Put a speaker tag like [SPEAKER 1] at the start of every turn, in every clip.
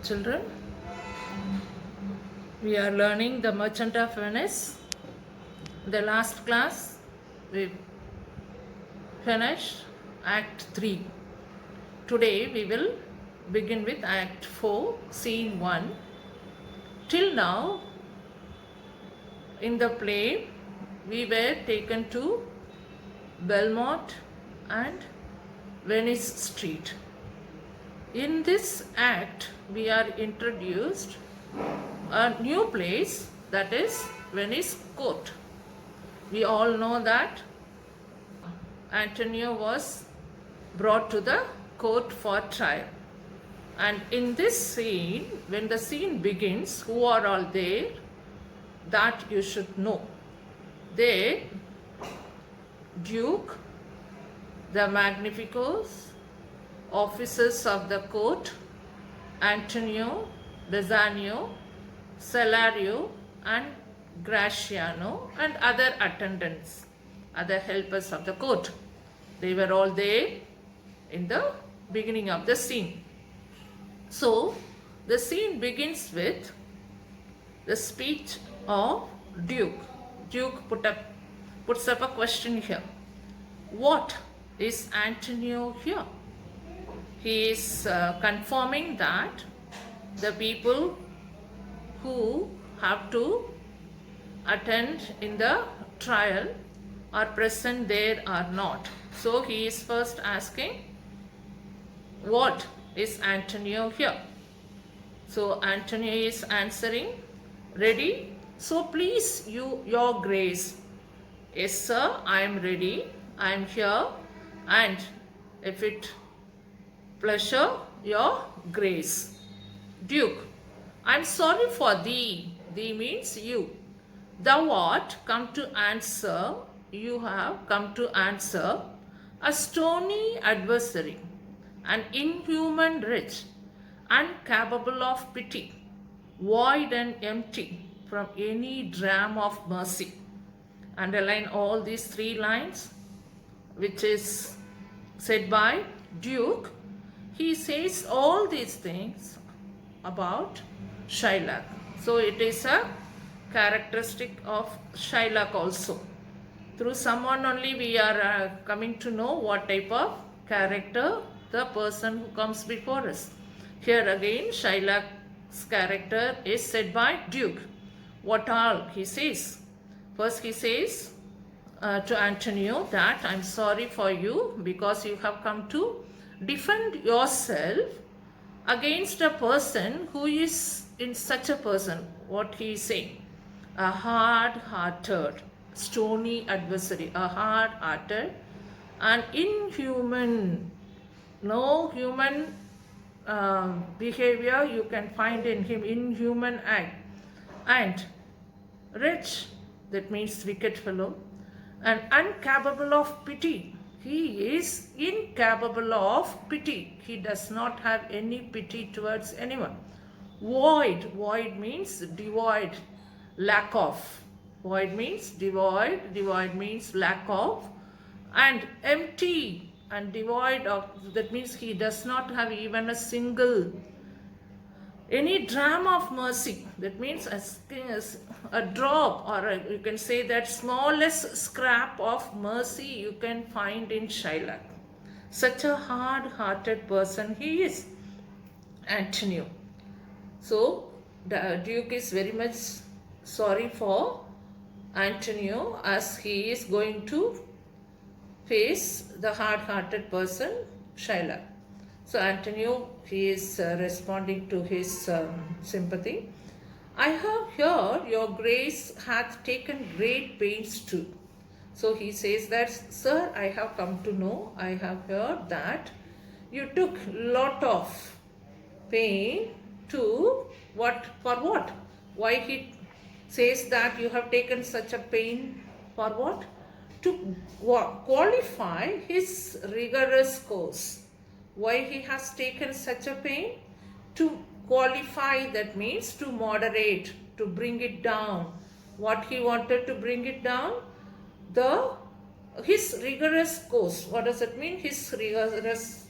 [SPEAKER 1] Children, we are learning The Merchant of Venice. The last class we finished Act 3. Today we will begin with Act 4, Scene 1. Till now, in the play, we were taken to Belmont and Venice Street. In this act, we are introduced a new place, that is Venice Court. We all know that Antonio was brought to the court for trial. And in this scene, when the scene begins, who are all there, that you should know. There, Duke, the Magnificos, officers of the court, Antonio, Bassanio, Cesario, and Graciano, and other attendants, other helpers of the court. They were all there in the beginning of the scene. So, the scene begins with the speech of Duke. Duke puts up a question here. What is Antonio here? He is confirming that the people who have to attend in the trial are present there or not. So he is first asking, what is Antonio here? So Antonio is answering, ready? So please, your grace. Yes, sir, I am ready. I am here, and if it pleasure your grace. Duke, I am sorry for thee. Thee means you. Thou art come to answer, you have come to answer a stony adversary, an inhuman wretch, incapable of pity, void and empty from any dram of mercy. Underline all these 3 lines, which is said by Duke. He says all these things about Shylock. So it is a characteristic of Shylock also. Through someone only we are coming to know what type of character the person who comes before us. Here again, Shylock's character is said by Duke. What all he says? First he says to Antonio that I am sorry for you because you have come to defend yourself against a person who is in such a person, what he is saying, a hard-hearted, stony adversary, a hard-hearted and inhuman, no human behavior you can find in him, inhuman act, and wretch, that means wicked fellow, and incapable of pity. He is incapable of pity. He does not have any pity towards anyone. Void. Void means devoid, lack of. Void means devoid. Devoid means lack of. And empty and devoid of, that means he does not have even a single, any dram of mercy. That means a drop, or you can say that smallest scrap of mercy you can find in Shylock. Such a hard-hearted person he is, Antonio. So the Duke is very much sorry for Antonio as he is going to face the hard-hearted person, Shylock. So Antonio, he is responding to his sympathy. I have heard your grace hath taken great pains to. So he says that, sir, I have come to know, I have heard that you took lot of pain to what, for what? Why he says that you have taken such a pain for what? To qualify his rigorous course. Why he has taken such a pain? To qualify, that means to moderate, to bring it down. What he wanted to bring it down? His rigorous course. What does it mean? His rigorous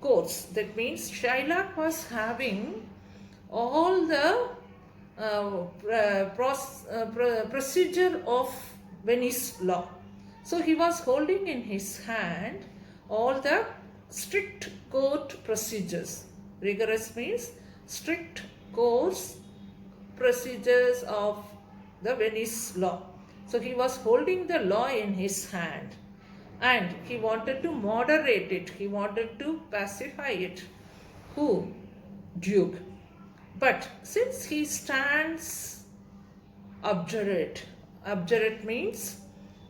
[SPEAKER 1] courts. That means Shylock was having all the procedure of Venice law. So he was holding in his hand all the strict court procedures. Rigorous means strict courts procedures of the Venice law. So he was holding the law in his hand and he wanted to moderate it, he wanted to pacify it. Who? Duke. But since he stands obdurate means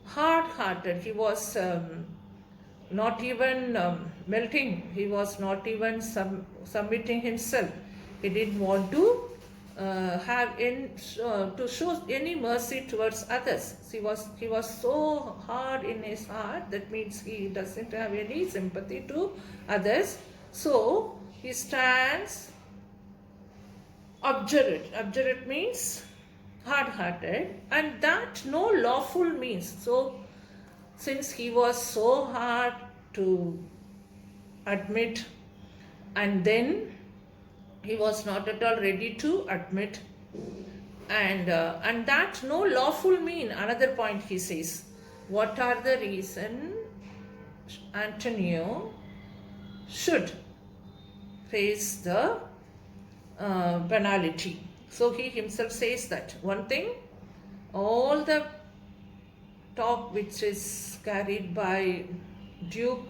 [SPEAKER 1] hard-hearted, he was not even melting, he was not even submitting himself. He didn't want to to show any mercy towards others. He was so hard in his heart, that means he doesn't have any sympathy to others. So he stands obdurate means hard-hearted, and that no lawful means. So since he was so hard to admit, and then he was not at all ready to admit, and that no lawful mean. Another point he says, what are the reason Antonio should face the penalty? So he himself says that one thing, all the talk which is carried by Duke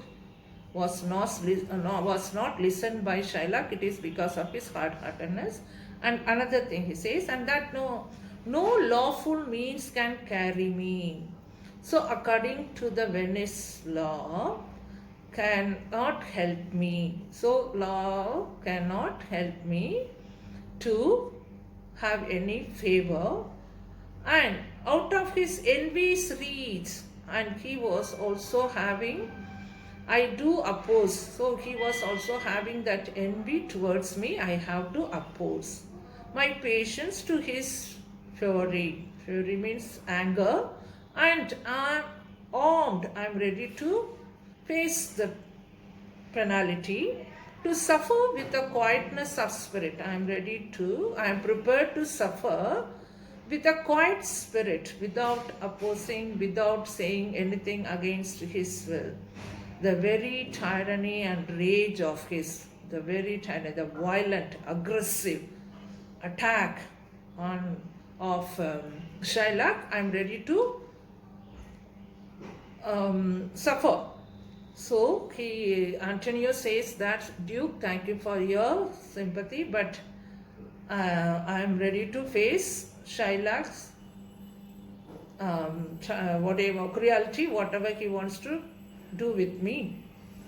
[SPEAKER 1] was not listened by Shylock. It is because of his hard-heartedness. And another thing he says, and that no lawful means can carry me. So according to the Venice law, cannot help me. So law cannot help me to have any favor. And out of his envy's reach, and he was also having, I do oppose. So he was also having that envy towards me. I have to oppose. My patience to his fury. Fury means anger. And I'm armed. I'm ready to face the penalty, to suffer with a quietness of spirit. I am prepared to suffer with a quiet spirit, without opposing, without saying anything against his will. The very tyranny and rage of his, the violent, aggressive attack of Shylock, I am ready to suffer. So Antonio says that, Duke, thank you for your sympathy, but I am ready to face Shylock's whatever cruelty, whatever he wants to do with me.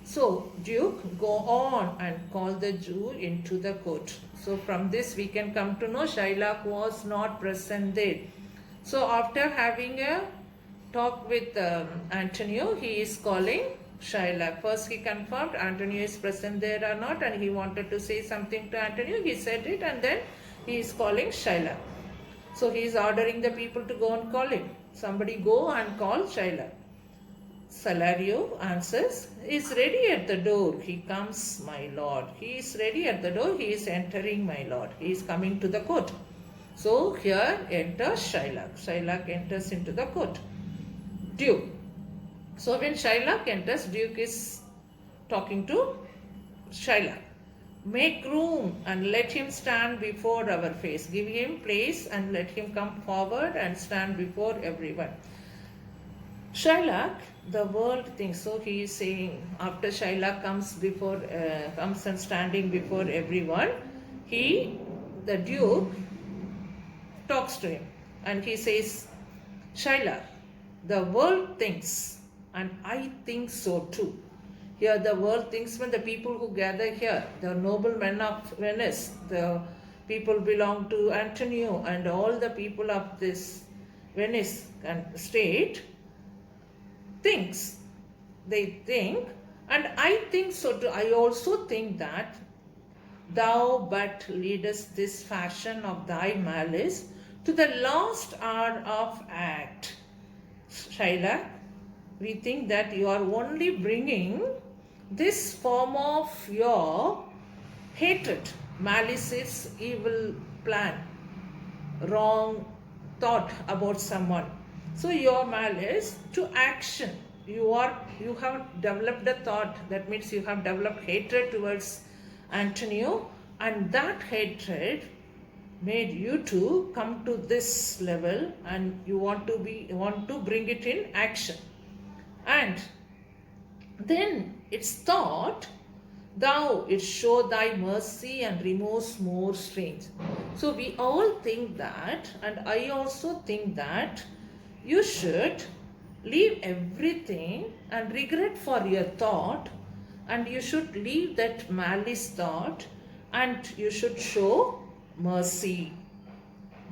[SPEAKER 1] So Duke, go on and call the Jew into the court. So from this we can come to know Shylock was not present there. So after having a talk with Antonio, he is calling Shylock. First he confirmed Antonio is present there or not, and he wanted to say something to Antonio. He said it, and then he is calling Shylock. So he is ordering the people to go and call him. Somebody go and call Shylock. Salario answers, is ready at the door. He comes, my lord. He is ready at the door. He is entering, my lord. He is coming to the court. So here enters Shylock. Shylock enters into the court. Duke. So when Shylock enters, Duke is talking to Shylock. Make room and let him stand before our face. Give him place and let him come forward and stand before everyone. Shylock, the world thinks. So he is saying, after Shylock comes and standing before everyone, the Duke, talks to him and he says, Shylock, the world thinks, and I think so too. Here the world thinks, when the people who gather here, the noblemen of Venice, the people belong to Antonio, and all the people of this Venice state thinks. They think, and I think so too. I also think that thou but leadest this fashion of thy malice to the last hour of act. Shylock, we think that you are only bringing this form of your hatred, malice is evil plan, wrong thought about someone. So your malice to action. You have developed a thought, that means you have developed hatred towards Antonio, and that hatred made you to come to this level, and you want to bring it in action. And then it's thought, thou it show thy mercy and remorse more strange. So we all think that, and I also think that you should leave everything and regret for your thought, and you should leave that malice thought, and you should show mercy.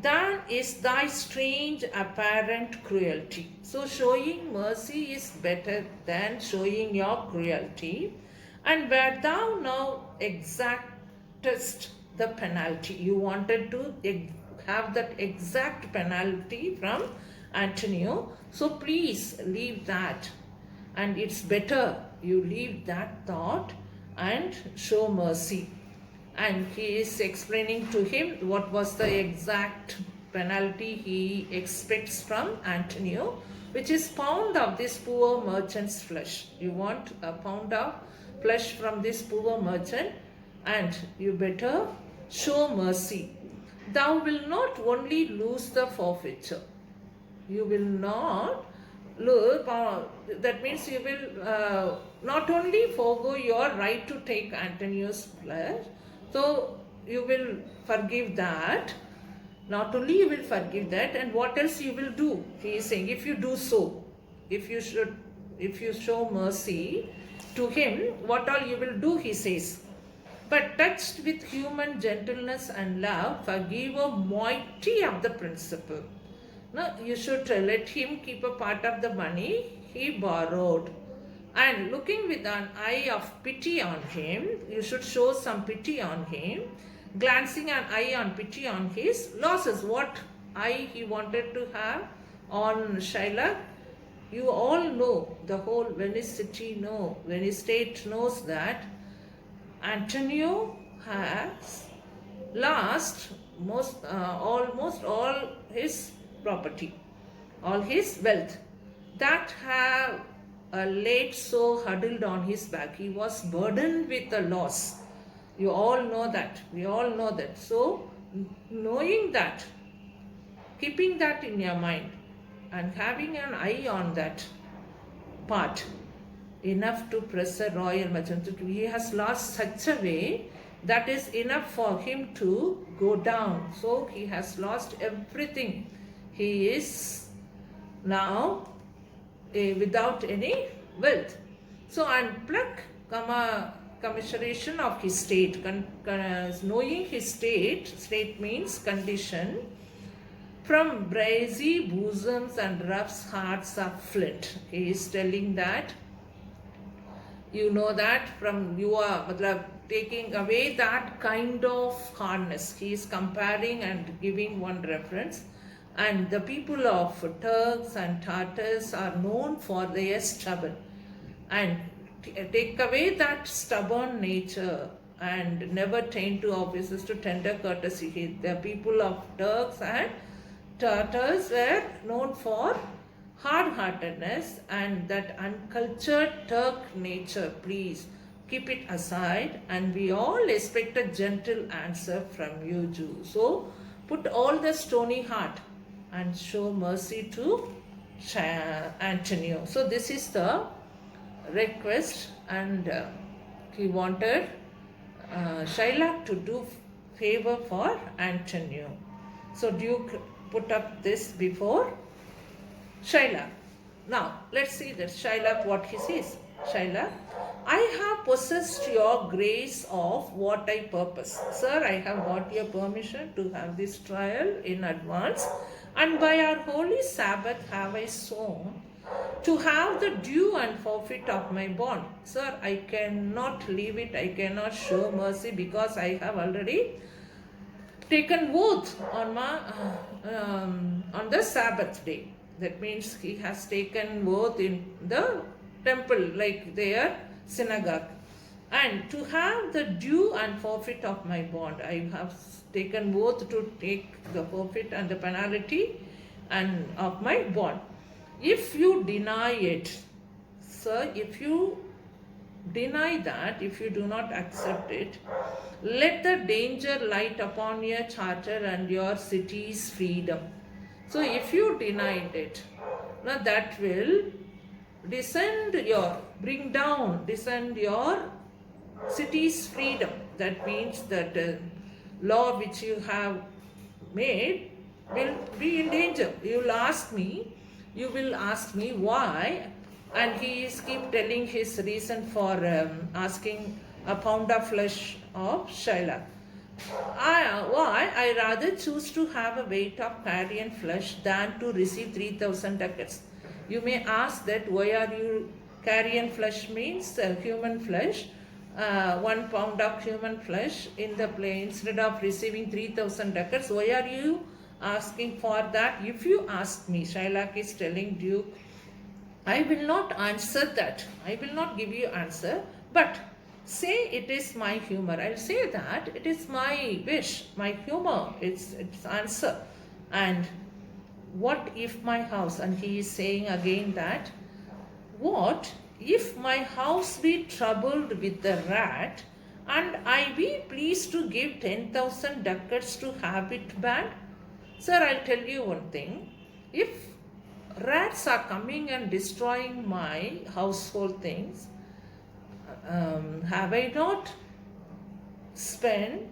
[SPEAKER 1] Then is thy strange apparent cruelty. So showing mercy is better than showing your cruelty. And where thou now exactest the penalty, you wanted to have that exact penalty from Antonio. So please leave that. And it's better you leave that thought and show mercy. And he is explaining to him what was the exact penalty he expects from Antonio, which is pound of this poor merchant's flesh. You want a pound of flesh from this poor merchant, and you better show mercy. Thou will not only lose the forfeiture, you will not lose, that means you will not only forego your right to take Antonio's flesh, so you will forgive that. Not only you will forgive that, and what else you will do? He is saying, if you do so, if you show mercy to him, what all you will do, he says. But touched with human gentleness and love, forgive a moiety of the principal. Now you should let him keep a part of the money he borrowed. And looking with an eye of pity on him, you should show some pity on him, glancing an eye on pity on his losses. What eye he wanted to have on Shylock? You all know, the whole Venice city Venice state knows that Antonio has lost almost all his property, all his wealth, that have laid so huddled on his back. He was burdened with the loss. You all know that. We all know that. So, knowing that, keeping that in your mind, and having an eye on that part, enough to press a royal merchant. He has lost such a way that is enough for him to go down. So, he has lost everything. He is now without any wealth. So, and pluck commiseration of his state, knowing his state means condition, from brazy bosoms and rough hearts of flint. He is telling that, you know that from you are taking away that kind of hardness. He is comparing and giving one reference. And the people of Turks and Tartars are known for their stubborn. And take away that stubborn nature and never train to officers to tender courtesy. The people of Turks and Tartars were known for hard-heartedness, and that uncultured Turk nature, please keep it aside, and we all expect a gentle answer from you, Jew. So put all the stony heart and show mercy to Antonio. So this is the request, and he wanted Shylock to do favor for Antonio. So Duke put up this before Shylock. Now let's see that Shylock, what he says. Shylock, I have possessed your grace of what I purpose. Sir, I have got your permission to have this trial in advance, and by our holy Sabbath have I sworn to have the due and forfeit of my bond. Sir, I cannot leave it, I cannot show mercy, because I have already taken oath on on the Sabbath day. That means he has taken oath in the temple, like there synagogue. And to have the due and forfeit of my bond, I have taken both to take the forfeit and the penalty and of my bond. If you deny it, sir, if you deny that, if you do not accept it, let the danger light upon your charter and your city's freedom. So if you denied it, now that will descend your city's freedom. That means that law which you have made will be in danger. You will ask me why, and he is keep telling his reason for asking a pound of flesh of Shiloh. Why I rather choose to have a weight of carrion flesh than to receive 3,000 ducats. You may ask that why are you carrion flesh means human flesh, 1 pound of human flesh in the plane instead of receiving 3,000 ducats. Why are you asking for that? If you ask me, Shylock is telling Duke, I will not answer that. I will not give you answer, but say it is my humor. I'll say that it is my wish, my humor, it's answer. And what if my house, and he is saying again that, what if my house be troubled with the rat, and I be pleased to give 10,000 ducats to have it banned? Sir, I'll tell you one thing. If rats are coming and destroying my household things, have I not spent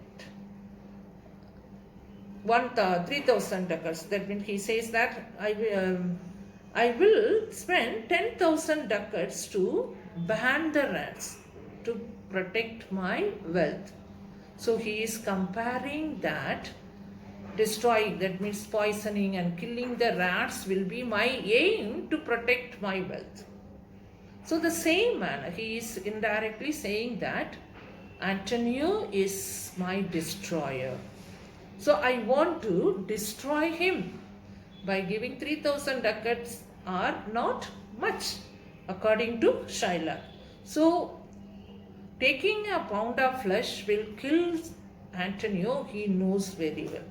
[SPEAKER 1] 3,000 ducats? That means he says that I will spend 10,000 ducats to ban the rats, to protect my wealth. So he is comparing that destroying, that means poisoning and killing the rats, will be my aim to protect my wealth. So the same manner, he is indirectly saying that Antonio is my destroyer. So I want to destroy him. By giving 3,000 ducats are not much, according to Shylock. So taking a pound of flesh will kill Antonio, he knows very well.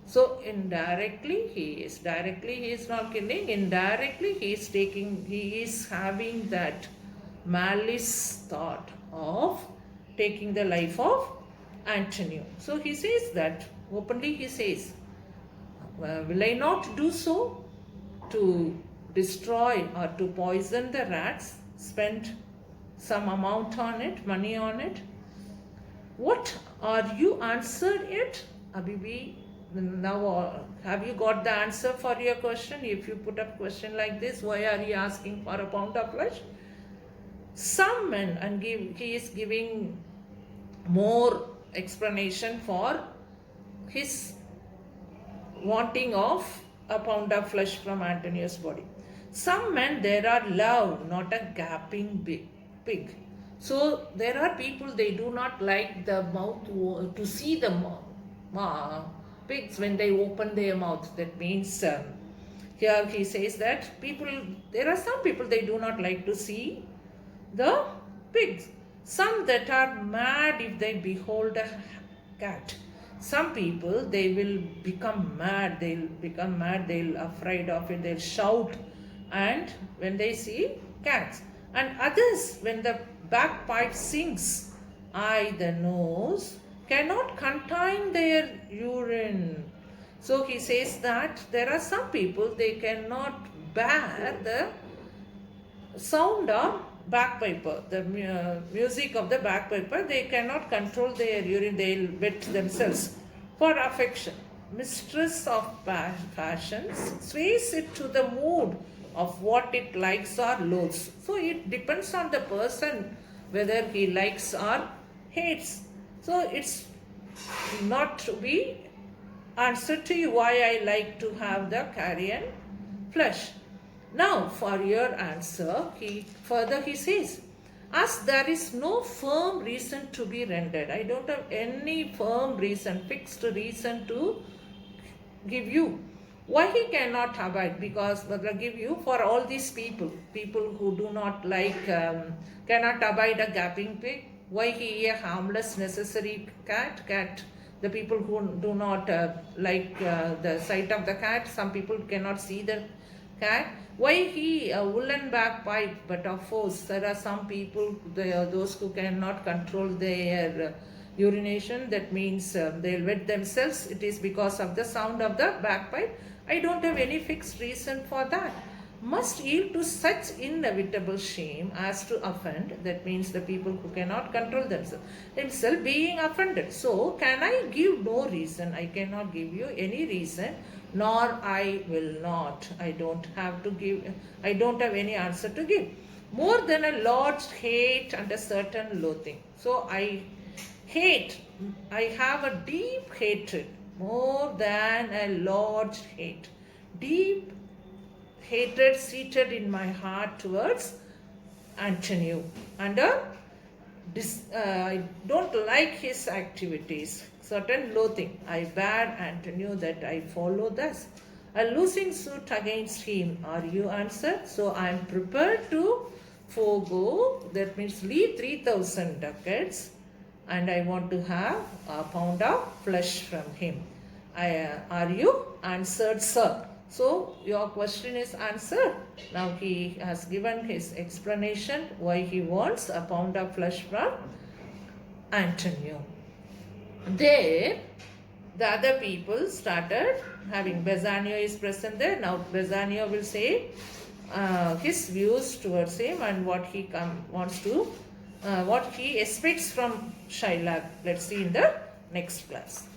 [SPEAKER 1] So indirectly he is not killing, indirectly he is having that malice thought of taking the life of Antonio. So he says that, openly he says, will I not do so to destroy or to poison the rats, spend some amount on it, money on it? What are you answered it, Abibi? Now, have you got the answer for your question? If you put a question like this, why are you asking for a pound of flesh? Some men, and he is giving more explanation for his wanting of a pound of flesh from Antonio's body. Some men, there are love, not a gaping pig. So there are people, they do not like the mouth to see the pigs when they open their mouth. That means here he says that there are some people, they do not like to see the pigs. Some that are mad if they behold a cat. Some people, they will become mad, they'll afraid of it, they'll shout, and when they see cats. And others, when the bagpipe sings, the nose cannot contain their urine. So he says that there are some people, they cannot bear the sound of bagpiper, the music of the bagpiper. They cannot control their urine, they'll wet themselves for affection. Mistress of passions sways it to the mood of what it likes or loathes. So it depends on the person whether he likes or hates. So it's not to be answered to you why I like to have the carrion flesh. Now for your answer, he says, as there is no firm reason to be rendered, I don't have any firm reason, fixed reason to give you. Why he cannot abide? Because I'll give you for all these people who do not like, cannot abide a gaping pig. Why he a harmless, necessary cat? The people who do not like the sight of the cat, some people cannot see the cat. Why he a woolen bagpipe, but of course there are some people, those who cannot control their urination. That means they'll wet themselves. It is because of the sound of the bagpipe. I don't have any fixed reason for that. Must yield to such inevitable shame as to offend. That means the people who cannot control themselves, himself being offended. So can I give no reason? I cannot give you any reason, nor I will not. I don't have to give, I don't have any answer to give. More than a Lord's hate and a certain loathing. So I hate, I have a deep hatred, more than a Lord's hate. Deep hatred seated in my heart towards Antonio. And I don't like his activities. Certain loathing. I bade Antonio that I follow thus. A losing suit against him. Are you answered? So I am prepared to forego, that means leave 3,000 ducats, and I want to have a pound of flesh from him. Are you answered, sir? So your question is answered. Now he has given his explanation why he wants a pound of flesh from Antonio. There, the other people started having, Bassanio is present there. Now Bassanio will say his views towards him and what he wants to, what he expects from Shylock. Let's see in the next class.